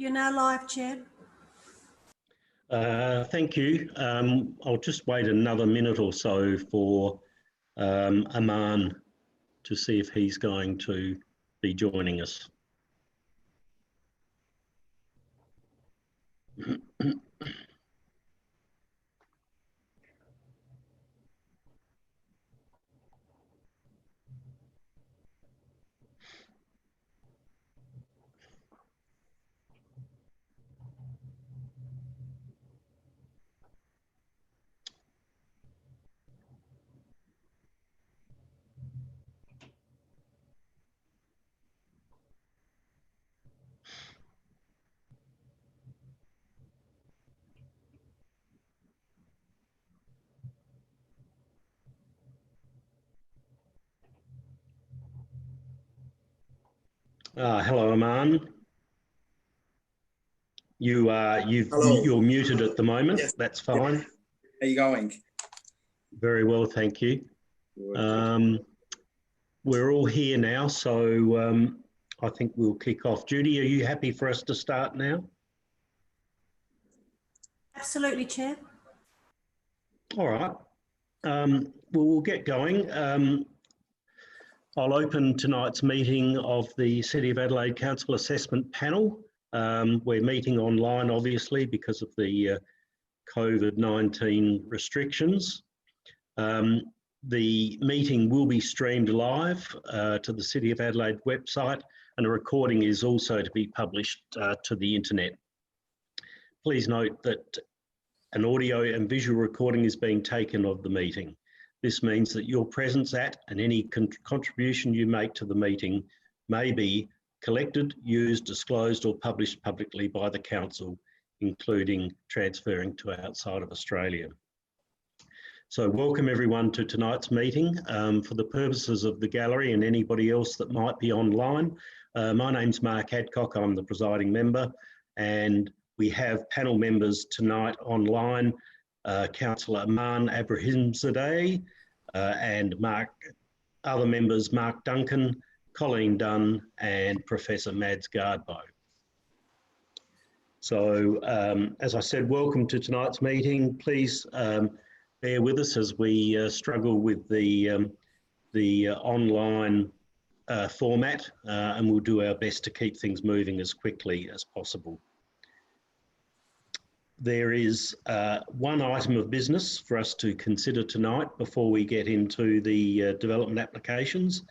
You're now live, Chair. Thank you. I'll just wait another minute or so for Aman to see if he's going to be joining us. Hello, Aman. You're muted at the moment. Yes. That's fine. How are you going? Very well, thank you. We're all here now, so I think we'll kick off. Judy, are you happy for us to start now? Absolutely, Chair. All right. Well, we'll get going. I'll open tonight's meeting of the City of Adelaide Council Assessment Panel. We're meeting online, obviously, because of the COVID-19 restrictions. The meeting will be streamed live to the City of Adelaide website, and a recording is also to be published to the internet. Please note that an audio and visual recording is being taken of the meeting. This means that your presence at and any contribution you make to the meeting may be collected, used, disclosed or published publicly by the Council, including transferring to outside of Australia. So welcome everyone to tonight's meeting. For the purposes of the gallery and anybody else that might be online, my name's Mark Adcock, I'm the presiding member, and we have panel members tonight online, Councillor Aman Abrahimzadeh and other members Mark Duncan, Colleen Dunn and Professor Mads Gardbo. So as I said, welcome to tonight's meeting. Please bear with us as we struggle with the online format and we'll do our best to keep things moving as quickly as possible. There is one item of business for us to consider tonight before we get into the development applications.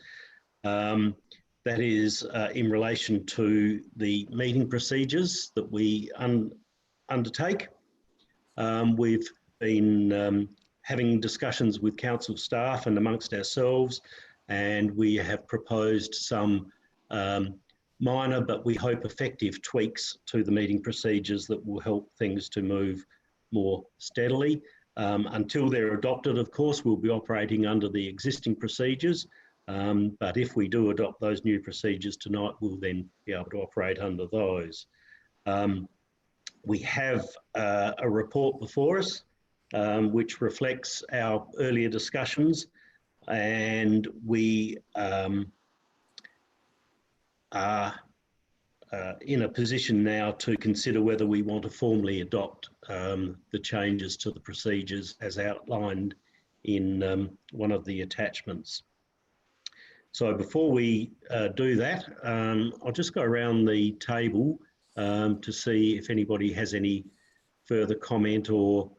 That is in relation to the meeting procedures that we undertake. We've been having discussions with council staff and amongst ourselves, and we have proposed some minor but we hope effective tweaks to the meeting procedures that will help things to move more steadily. Until they're adopted, of course, we'll be operating under the existing procedures, but if we do adopt those new procedures tonight, we'll then be able to operate under those. We have a report before us which reflects our earlier discussions, and we are in a position now to consider whether we want to formally adopt the changes to the procedures as outlined in one of the attachments. So before we do that, I'll just go around the table to see if anybody has any further comment or...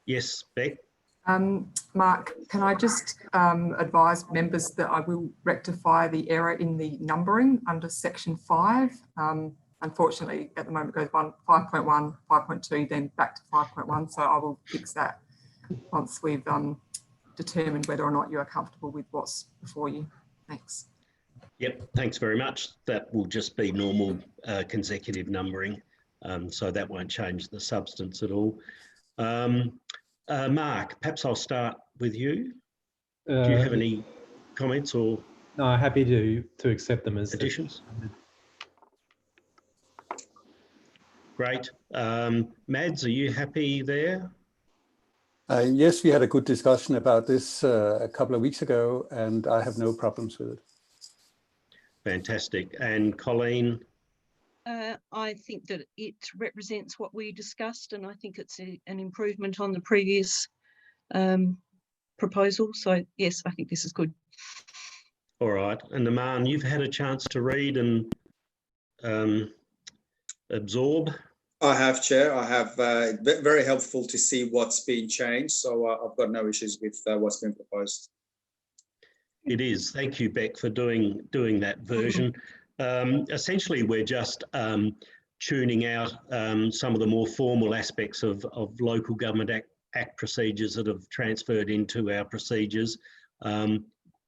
Yes, Beck? Mark, can I just advise members that I will rectify the error in the numbering under section 5. Unfortunately, at the moment it goes 5.1, 5.2, then back to 5.1. So I will fix that once we've determined whether or not you are comfortable with what's before you. Thanks. Yep, thanks very much. That will just be normal consecutive numbering, so that won't change the substance at all. Mark, perhaps I'll start with you. Do you have any comments or? No, happy to accept them as additions. Great. Mads, are you happy there? Yes, we had a good discussion about this a couple of weeks ago, and I have no problems with it. Fantastic. And Colleen? I I think that it represents what we discussed, and I think it's an improvement on the previous proposal. So yes, I think this is good. All right. And Naman, you've had a chance to read and absorb. I have, Chair. I have. Very helpful to see what's been changed. So I've got no issues with what's been proposed. It is. Thank you, Beck, for doing that version. Essentially, we're just tuning out some of the more formal aspects of local government act procedures that have transferred into our procedures.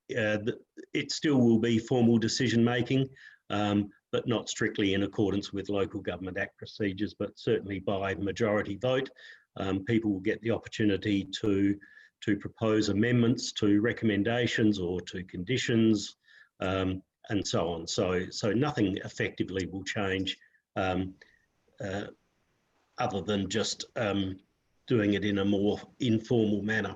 It still will be formal decision making, but not strictly in accordance with local government act procedures, but certainly by majority vote. People will get the opportunity to propose amendments to recommendations or to conditions, and so on. So nothing effectively will change other than just doing it in a more informal manner.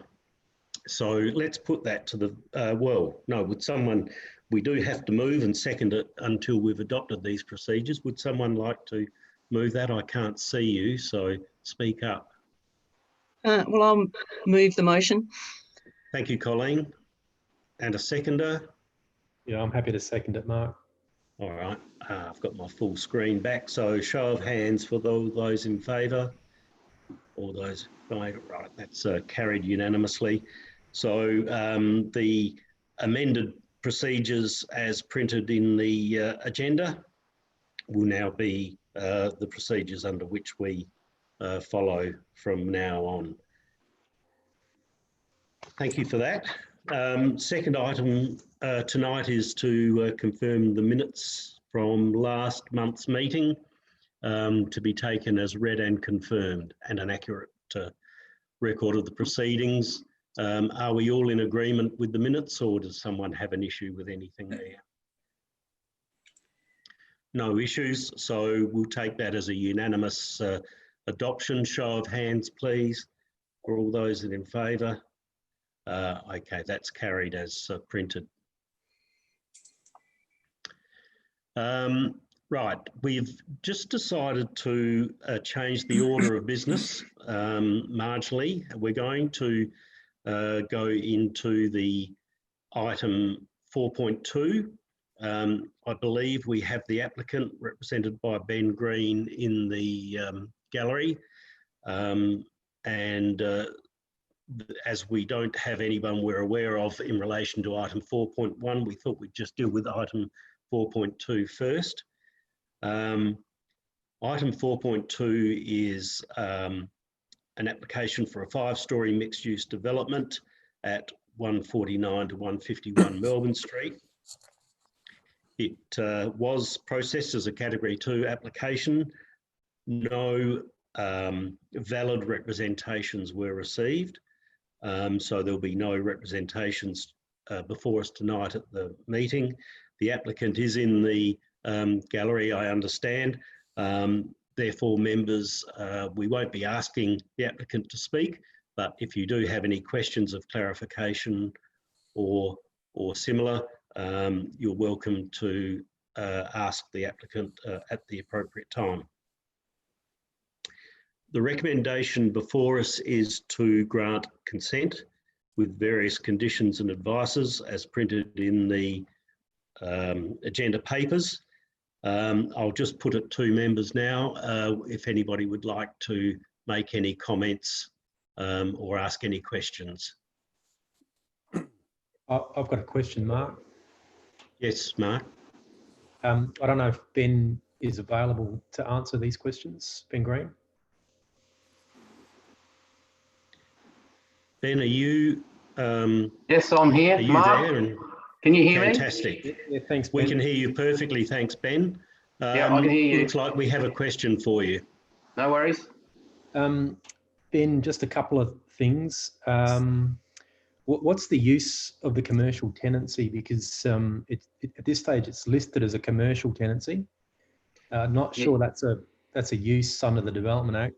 So let's put that to the, would someone, we do have to move and second it until we've adopted these procedures. Would someone like to move that? I can't see you, so speak up. Well, I'll move the motion. Thank you, Colleen. And a seconder? Yeah, I'm happy to second it, Mark. All right, I've got my full screen back. So show of hands for those in favour. All those right, that's carried unanimously. So the amended procedures as printed in the agenda will now be the procedures under which we follow from now on. Thank you for that. Second item tonight is to confirm the minutes from last month's meeting to be taken as read and confirmed, and an accurate record of the proceedings. Are we all in agreement with the minutes, or does someone have an issue with anything there? No issues, so we'll take that as a unanimous adoption. Show of hands, please, for all those that are in favour. Okay, that's carried as printed. Right, we've just decided to change the order of business marginally. We're going to go into the item 4.2. I believe we have the applicant represented by Ben Green in the gallery, and as we don't have anyone we're aware of in relation to item 4.1, we thought we'd just deal with item 4.2 first. Item 4.2 is an application for a 5-storey mixed-use development at 149 to 151 Melbourne Street. It was processed as a Category 2 application. No valid representations were received, so there'll be no representations before us tonight at the meeting. The applicant is in the gallery, I understand. Therefore, members, we won't be asking the applicant to speak, but if you do have any questions of clarification or similar, you're welcome to ask the applicant at the appropriate time. The recommendation before us is to grant consent with various conditions and advices as printed in the agenda papers. I'll just put it to members now if anybody would like to make any comments or ask any questions. I've got a question, Mark. Yes, Mark. I don't know if Ben is available to answer these questions. Ben Green. Ben, are you? Yes, I'm here. Are you Mark, there? And can you hear fantastic. me? Yeah, thanks, Ben. We can hear you perfectly. Thanks, Ben. Yeah, I can hear you. Looks like we have a question for you. No worries. Ben, just a couple of things. What's the use of the commercial tenancy? Because at this stage it's listed as a commercial tenancy. Not sure that's a use under the Development Act,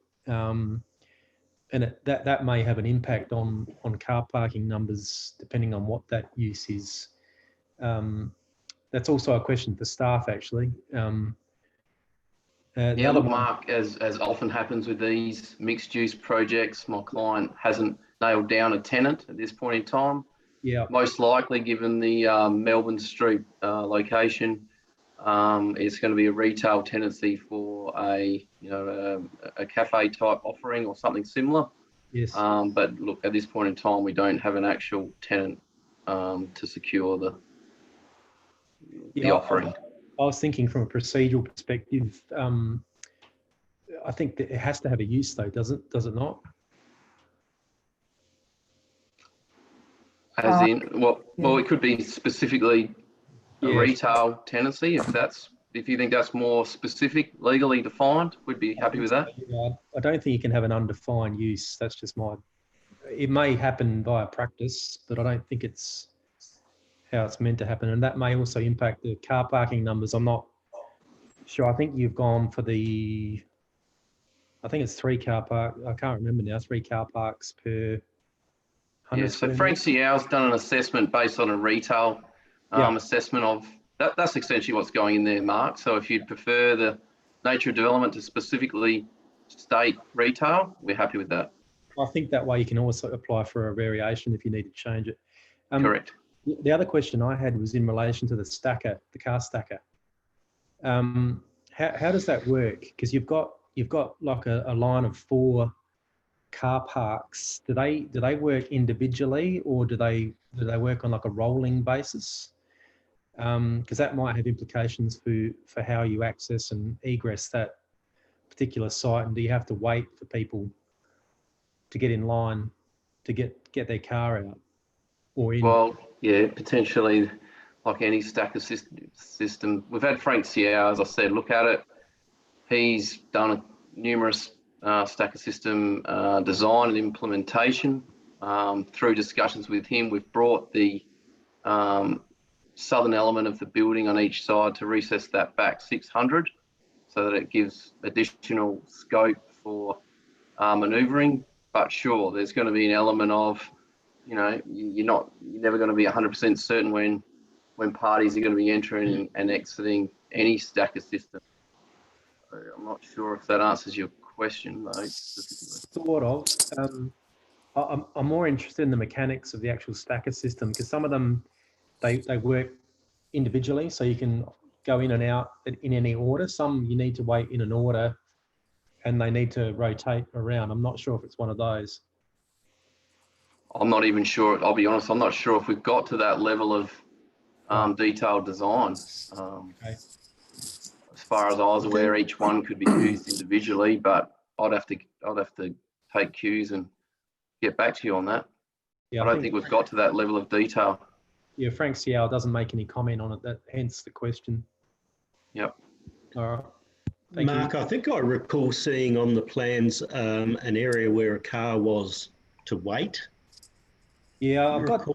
and that may have an impact on car parking numbers depending on what that use is. That's also a question for staff, actually. The Yeah, other look, one, Mark, as often happens with these mixed-use projects, my client hasn't nailed down a tenant at this point in time. yeah, Most likely, given the Melbourne Street location, it's going to be a retail tenancy for a cafe type offering or something similar. yes. But look, at this point in time, we don't have an actual tenant to secure the Yeah, offering. I was thinking from a procedural perspective. I think that it has to have a use, though, does it not? As in, well, it could be specifically a Yeah. retail tenancy if you think that's more specific, legally defined. We'd be happy with that. Yeah, I don't think you can have an undefined use. That's just it may happen via practice, but I don't think it's how it's meant to happen. And that may also impact the car parking numbers. I'm not sure. I think you've gone for I think it's 3 car park. I can't remember now. 3 car parks per 100 Yeah, so square Frank metres. Sial's done an assessment based on a retail Yeah. assessment of that's essentially what's going in there, Mark. So if you'd prefer the nature of development to specifically state retail, we're happy with that. I think that way you can also apply for a variation if you need to change it. Correct. The other question I had was in relation to the car stacker. How does that work? Because you've got like a line of 4 car parks. Do they work individually, or do they work on like a rolling basis? Because that might have implications for how you access and egress that particular site. And do you have to wait for people to get in line to get their car out or in? Well, yeah, potentially, like any stacker system. We've had Frank Sial, as I said, look at it. He's done numerous stacker system design and implementation. Through discussions with him, we've brought the southern element of the building on each side to recess that back 600, so that it gives additional scope for manoeuvring. But sure, there's going to be an element of, you're never going to be 100% certain when parties are going to be entering and exiting any stacker system. So I'm not sure if that answers your question, though. Sort of. I'm more interested in the mechanics of the actual stacker system, because some of them they work individually, so you can go in and out in any order. Some you need to wait in an order, and they need to rotate around. I'm not sure if it's one of those. I'm not even sure. I'll be honest. I'm not sure if we've got to that level of detailed design. Okay. As far as I was aware, each one could be used individually, but I'd have to take cues and get back to you on that. Yeah, I don't think we've got to that level of detail. Yeah, Frank Sial doesn't make any comment on it. Hence the question. Yep. All right. Thank Mark, you. I think I recall seeing on the plans an area where a car was to wait. Yeah, Do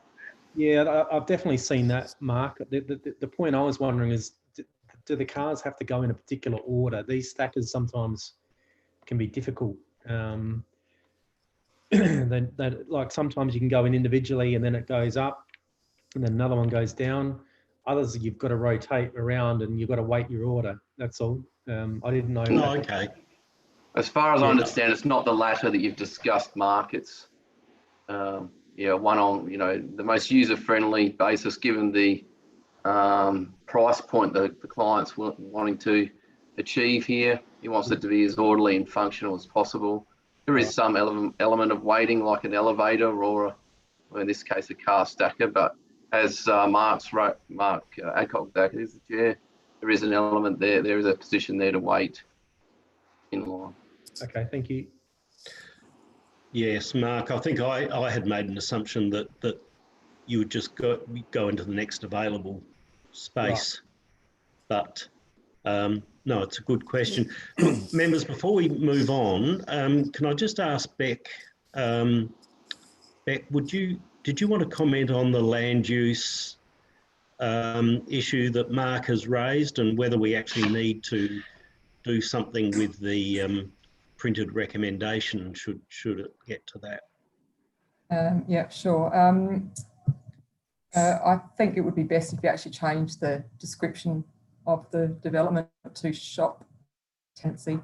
I've definitely seen that, Mark. The point I was wondering is, do the cars have to go in a particular order? These stackers sometimes can be difficult. Like sometimes you can go in individually and then it goes up, and then another one goes down. Others you've got to rotate around and you've got to wait your order. That's all. I didn't know. Oh, okay. As far as I understand, it's not the latter that you've discussed, Mark. It's one on the most user-friendly basis, given the price point that the client's wanting to achieve here. He wants it to be as orderly and functional as possible. There is some element of waiting, like an elevator or in this case, a car stacker. But as Mark Adcock, that is the chair, there is an element there. There is a position there to wait in line. Okay, thank you. Yes, Mark, I think I had made an assumption that you would just go into the next available space. Right. But no, it's a good question. Look, members, before we move on, can I just ask Beck, Beck, did you want to comment on the land use issue that Mark has raised, and whether we actually need to do something with the printed recommendation should it get to that? Yeah, sure. I think it would be best if you actually change the description of the development to shop tenancy.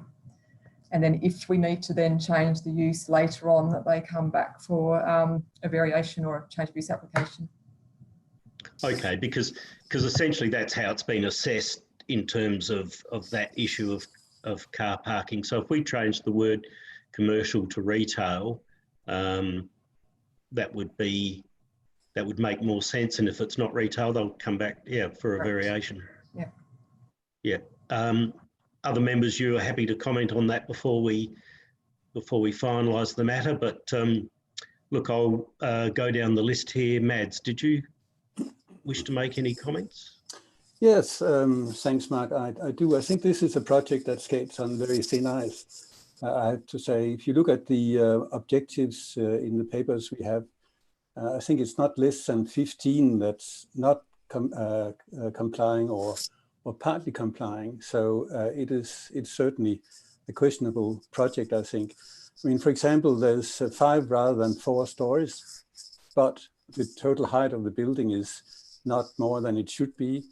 And then if we need to then change the use later on, that they come back for a variation or a change of use application. Okay, because essentially that's how it's been assessed in terms of that issue of car parking. So if we change the word commercial to retail, that would make more sense. And if it's not retail, they'll come back, for a variation. Yeah. Yeah. Other members, you are happy to comment on that before we finalise the matter. But look, I'll go down the list here. Mads, did you wish to make any comments? Yes, thanks, Mark. I do. I think this is a project that skates on very thin ice. I have to say, if you look at the objectives in the papers we have, I think it's not less than 15 that's not complying or partly complying. So it's certainly a questionable project, I think. I mean, for example, there's 5 rather than 4 stories, but the total height of the building is not more than it should be.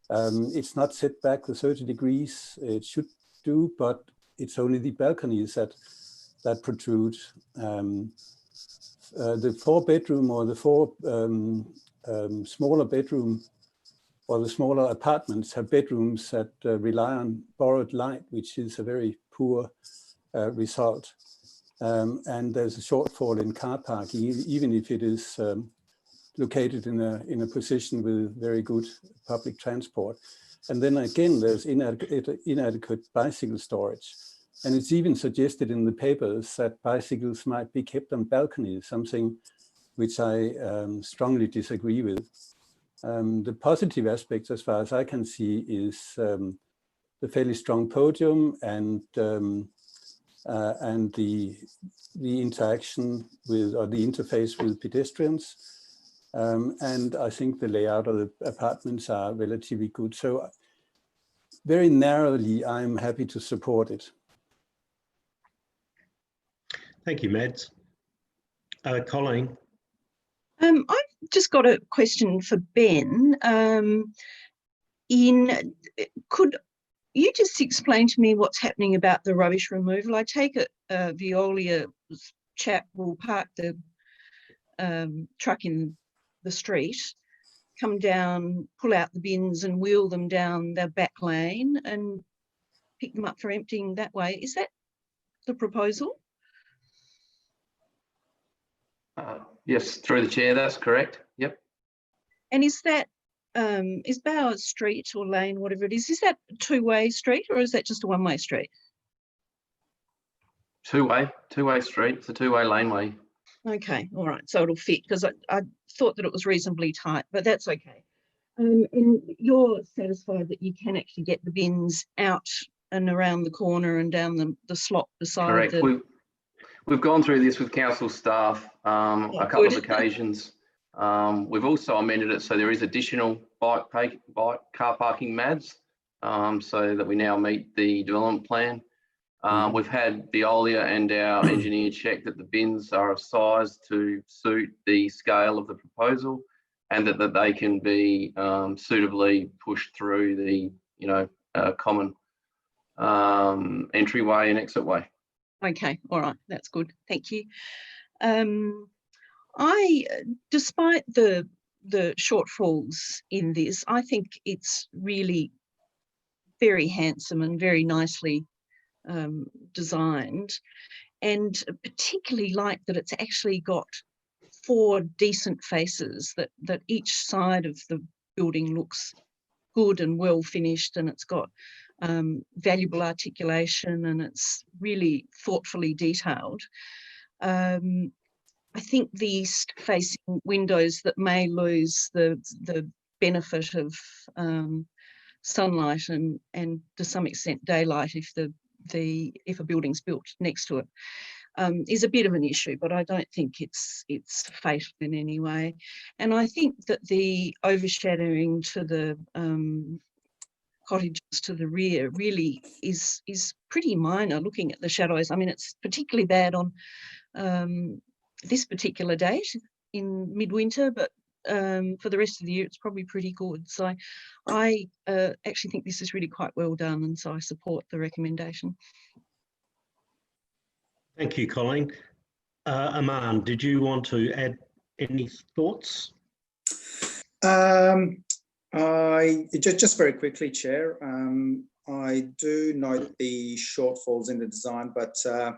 It's not set back the 30 degrees it should do, but it's only the balconies that protrude. The 4-bedroom or the 4 smaller bedroom or the smaller apartments have bedrooms that rely on borrowed light, which is a very poor result. And there's a shortfall in car parking, even if it is located in a position with very good public transport. And then again, there's inadequate bicycle storage. And it's even suggested in the papers that bicycles might be kept on balconies, something which I strongly disagree with. The positive aspects, as far as I can see, is the fairly strong podium and the interaction with, or the interface with pedestrians. And I think the layout of the apartments are relatively good. So very narrowly, I'm happy to support it. Thank you, Mads. Colleen. I've just got a question for Ben. Could you just explain to me what's happening about the rubbish removal? I take it Veolia's chap will park the truck in the street, come down, pull out the bins and wheel them down the back lane and pick them up for emptying that way. Is that the proposal? Yes, through the chair, that's correct. Yep. And is that is Bowers Street or Lane, whatever it is that a 2-way street or is that just a 1-way street? Two-way street. It's a 2-way laneway. Okay, all right. So it'll fit because I thought that it was reasonably tight, but that's okay. And you're satisfied that you can actually get the bins out and around the corner and down the slot beside. Correct. We've gone through this with council staff a couple of occasions. We've also amended it so there is additional bike car parking MADs, so that we now meet the development plan. We've had Veolia and our engineer check that the bins are of size to suit the scale of the proposal, and that they can be suitably pushed through the common entryway and exit way. Okay, all right, that's good. Thank you. Despite the shortfalls in this, I think it's really very handsome and very nicely designed, and particularly like that it's actually got 4 decent faces, that each side of the building looks good and well finished, and it's got valuable articulation and it's really thoughtfully detailed. I think the east-facing windows that may lose the benefit of sunlight and to some extent daylight if a building's built next to it is a bit of an issue, but I don't think it's fatal in any way. And I think that the overshadowing to the cottages to the rear really is pretty minor looking at the shadows. I mean, it's particularly bad on this particular date in midwinter, but for the rest of the year, it's probably pretty good. So I actually think this is really quite well done, and so I support the recommendation. Thank you, Colleen. Aman, did you want to add any thoughts? Just very quickly, Chair. I do note the shortfalls in the design, but I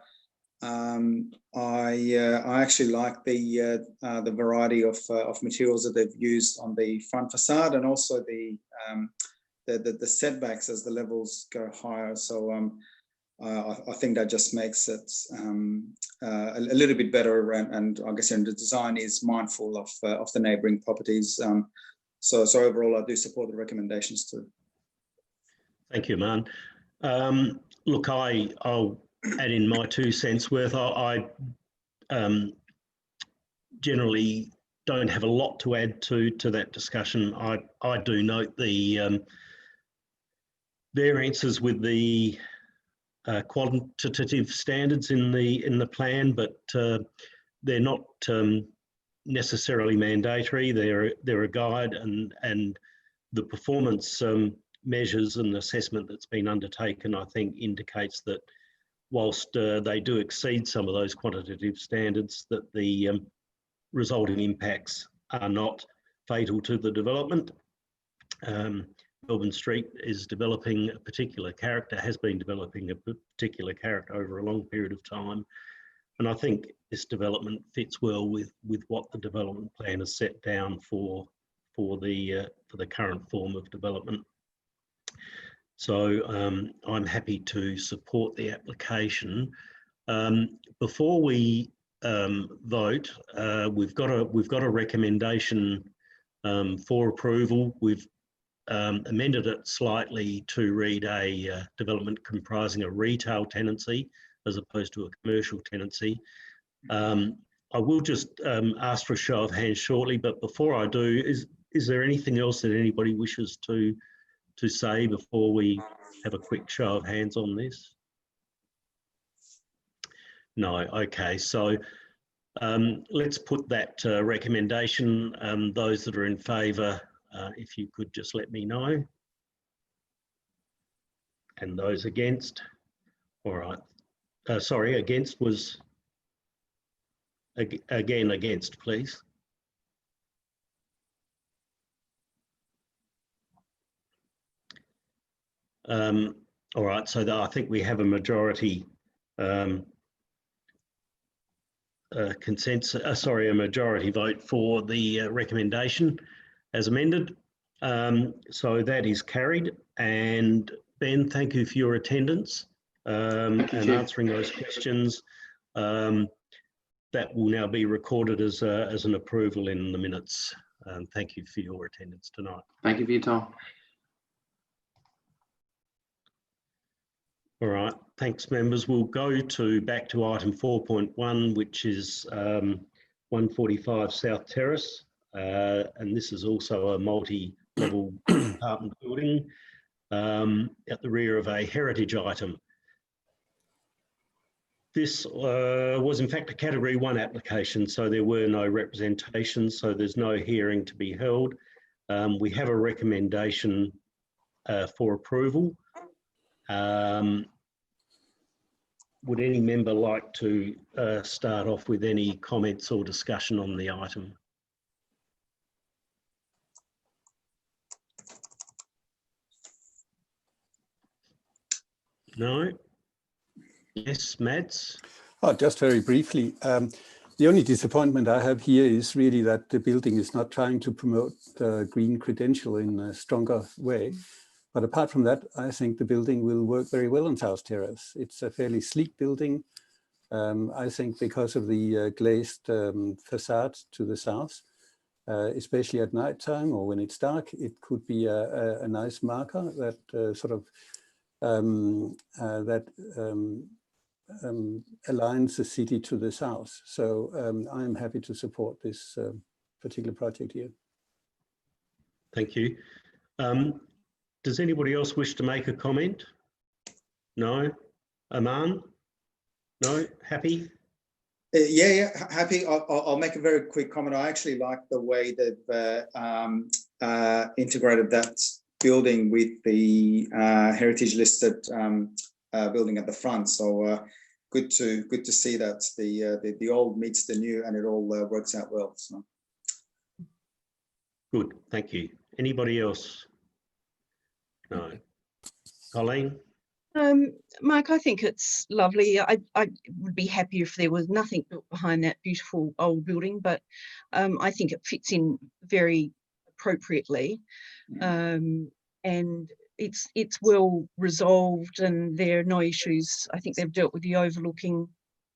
actually like the variety of materials that they've used on the front facade, and also the setbacks as the levels go higher. So I think that just makes it a little bit better, and I guess the design is mindful of the neighbouring properties. So overall, I do support the recommendations too. Thank you, Man. Look, I'll add in my 2 cents worth. I generally don't have a lot to add to that discussion. I do note the variances with the quantitative standards in the plan, but they're not necessarily mandatory. They're a guide, and the performance measures and assessment that's been undertaken, I think, indicates that whilst they do exceed some of those quantitative standards, that the resulting impacts are not fatal to the development. Melbourne Street is developing a particular character, has been developing a particular character over a long period of time. And I think this development fits well with what the development plan has set down for the current form of development. So I'm happy to support the application. Before we vote, we've got a recommendation for approval. We've amended it slightly to read a development comprising a retail tenancy as opposed to a commercial tenancy. I will just ask for a show of hands shortly, but before I do, is there anything else that anybody wishes to say before we have a quick show of hands on this? No, okay, so let's put that recommendation. Those that are in favour, if you could just let me know. And those against? All right. Sorry, against was, again, against, please. All right, so I think we have a majority consensus, a majority vote for the recommendation as amended. So that is carried. And Ben, thank you for your attendance and answering those questions. That will now be recorded as an approval in the minutes. Thank you for your attendance tonight. Thank you for your time. All right, thanks members. We'll go back to item 4.1, which is 145 South Terrace. And this is also a multi-level apartment building at the rear of a heritage item. This was in fact a Category 1 application, so there were no representations, so there's no hearing to be held. We have a recommendation for approval. Would any member like to start off with any comments or discussion on the item? No? Yes, Mads? Oh, just very briefly. The only disappointment I have here is really that the building is not trying to promote green credential in a stronger way. But apart from that, I think the building will work very well on South Terrace. It's a fairly sleek building. I think because of the glazed facade to the south, especially at night time or when it's dark, it could be a nice marker that aligns the city to the south. So I'm happy to support this particular project here. Thank you. Does anybody else wish to make a comment? No? Aman? No? Happy? Happy. I'll make a very quick comment. I actually like the way they've integrated that building with the heritage listed building at the front. So good to see that the old meets the new, and it all works out well. So good, thank you. Anybody else? No. Colleen? Mike, I think it's lovely. I would be happy if there was nothing built behind that beautiful old building, but I think it fits in very appropriately, and it's well resolved, and there are no issues. I think they've dealt with the overlooking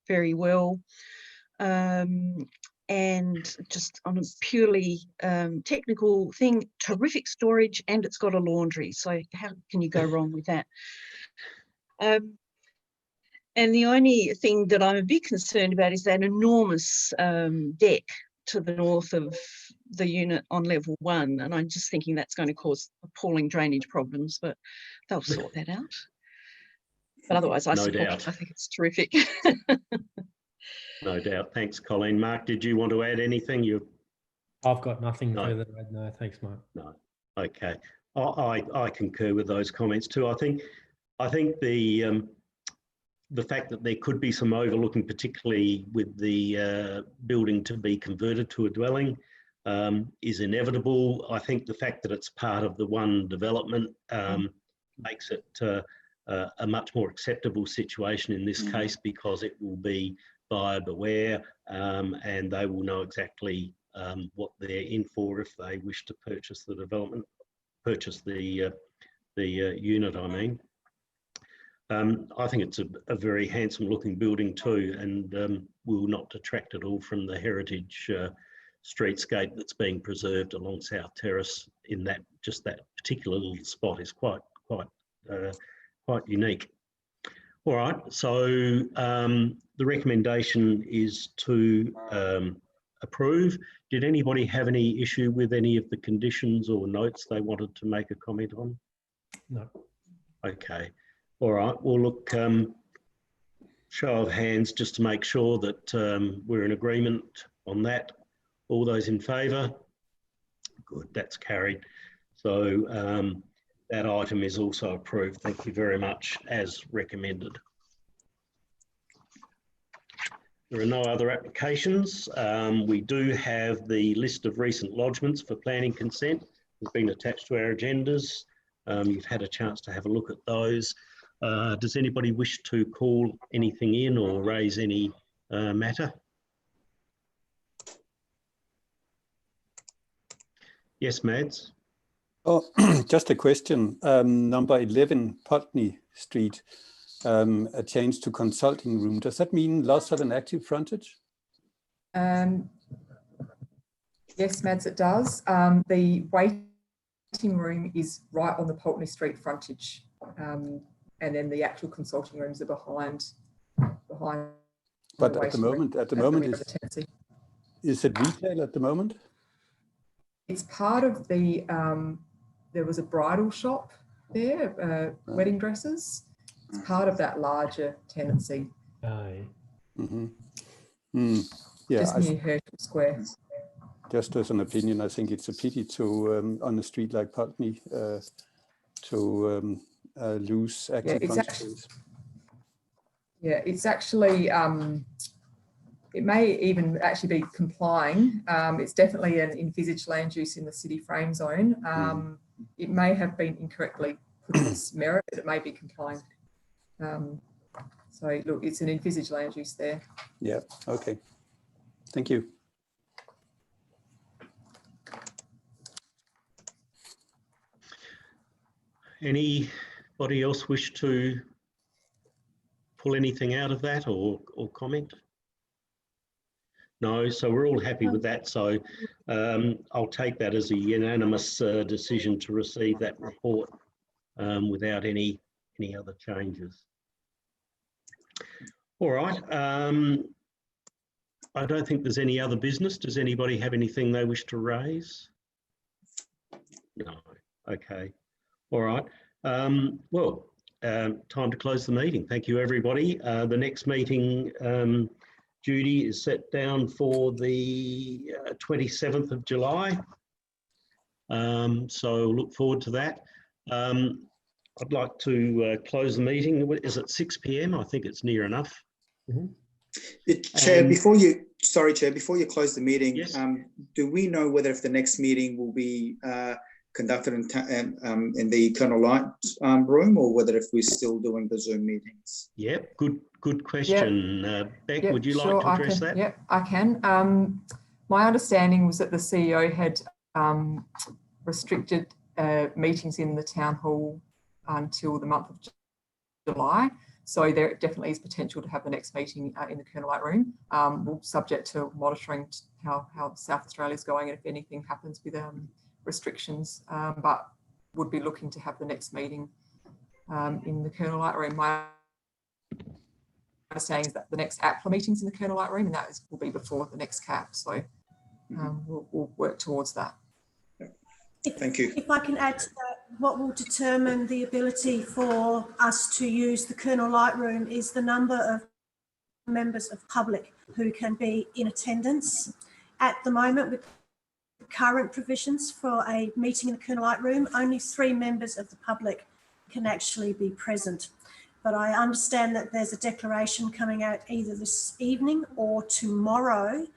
very well. And just on a purely technical thing, terrific storage, and it's got a laundry. So how can you go wrong with that? And the only thing that I'm a bit concerned about is that enormous deck to the north of the unit on level 1. And I'm just thinking that's going to cause appalling drainage problems, but they'll sort that out. But otherwise, I support it. I think it's terrific. No doubt. Thanks, Colleen. Mark, did you want to add anything? I've got nothing further to add. No, thanks, Mark. No. Okay. I concur with those comments too. I think the fact that there could be some overlooking, particularly with the building to be converted to a dwelling, is inevitable. I think the fact that it's part of the one development makes it a much more acceptable situation in this case, because it will be buyer beware, and they will know exactly what they're in for if they wish to purchase the development, purchase the unit, I mean. I think it's a very handsome looking building too, and will not detract at all from the heritage streetscape that's being preserved along South Terrace. In that, just that particular little spot is quite unique. All right, so the recommendation is to approve. Did anybody have any issue with any of the conditions or notes they wanted to make a comment on? No. Okay. All right. Well, look, show of hands just to make sure that we're in agreement on that. All those in favour? Good, that's carried. So that item is also approved. Thank you very much, as recommended. There are no other applications. We do have the list of recent lodgements for planning consent. It's been attached to our agendas. You've had a chance to have a look at those. Does anybody wish to call anything in or raise any matter? Yes, Mads? Oh, just a question. Number 11 Putney Street, a change to consulting room. Does that mean loss of an active frontage? Yes, Mads, it does. The waiting room is right on the Putney Street frontage, and then the actual consulting rooms are behind. But at the moment, is it retail at the moment? It's part of the. There was a bridal shop there, wedding dresses. It's part of that larger tenancy. Yeah, just near Herschel Square. Just as an opinion, I think it's a pity to, on a street like Putney, to lose active frontages. Yeah, it's actually, it may even actually be complying. It's definitely an envisaged land use in the city frame zone. It may have been incorrectly put as merit, but it may be complying. So look, it's an envisaged land use there. Yeah, okay. Thank you. Anybody else wish to pull anything out of that or comment? No, so we're all happy with that. So I'll take that as a unanimous decision to receive that report without any other changes. All right. I don't think there's any other business. Does anybody have anything they wish to raise? No. Okay. All right. Time to close the meeting. Thank you, everybody. The next meeting Judy, is set down for the 27th of July. So look forward to that. I'd like to close the meeting. Is it 6 p.m? I think it's near enough. Chair, And- before you close the meeting, Yes. do we know whether if the next meeting will be conducted in the Colonel Light room, or whether if we're still doing the Zoom meetings? Yep, good question. Beck, Yep, would you sure, like to address that? Yep, I can. My understanding was that the CEO had restricted meetings in the town hall until the month of July. So there definitely is potential to have the next meeting in the Colonel Light room. We'll subject to monitoring how South Australia is going and if anything happens with restrictions, but would be looking to have the next meeting in the Colonel Light room. My understanding is that the next APLA meeting's in the Colonel Light room, and that will be before the next CAP. So we'll work towards that. Thank you. If I can add to that, what will determine the ability for us to use the Colonel Light room is the number of members of public who can be in attendance. At the moment, with current provisions for a meeting in the Colonel Light room, only 3 members of the public can actually be present. But I understand that there's a declaration coming out either this evening or tomorrow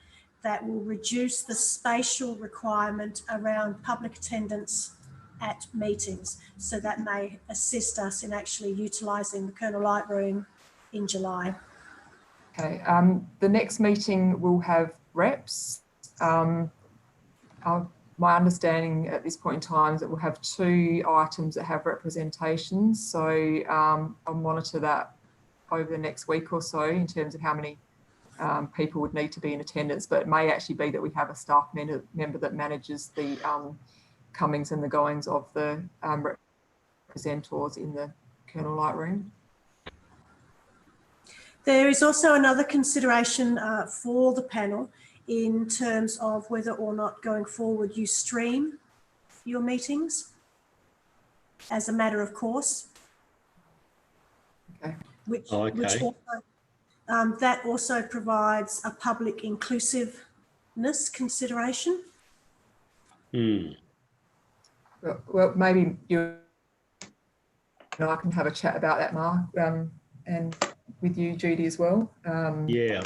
that will reduce the spatial requirement around public attendance at meetings. So that may assist us in actually utilising the Colonel Light room in July. Okay, the next meeting will have reps. My understanding at this point in time is that we'll have 2 items that have representations. So I'll monitor that over the next week or so in terms of how many people would need to be in attendance, but it may actually be that we have a staff member that manages the comings and the goings of the representors in the Colonel Light room. There is also another consideration for the panel in terms of whether or not going forward you stream your meetings as a matter of course. Okay. Which Okay. also, that also provides a public inclusiveness consideration. Well, maybe you and I can have a chat about that, Mark, and with you, Judy, as well. Yeah.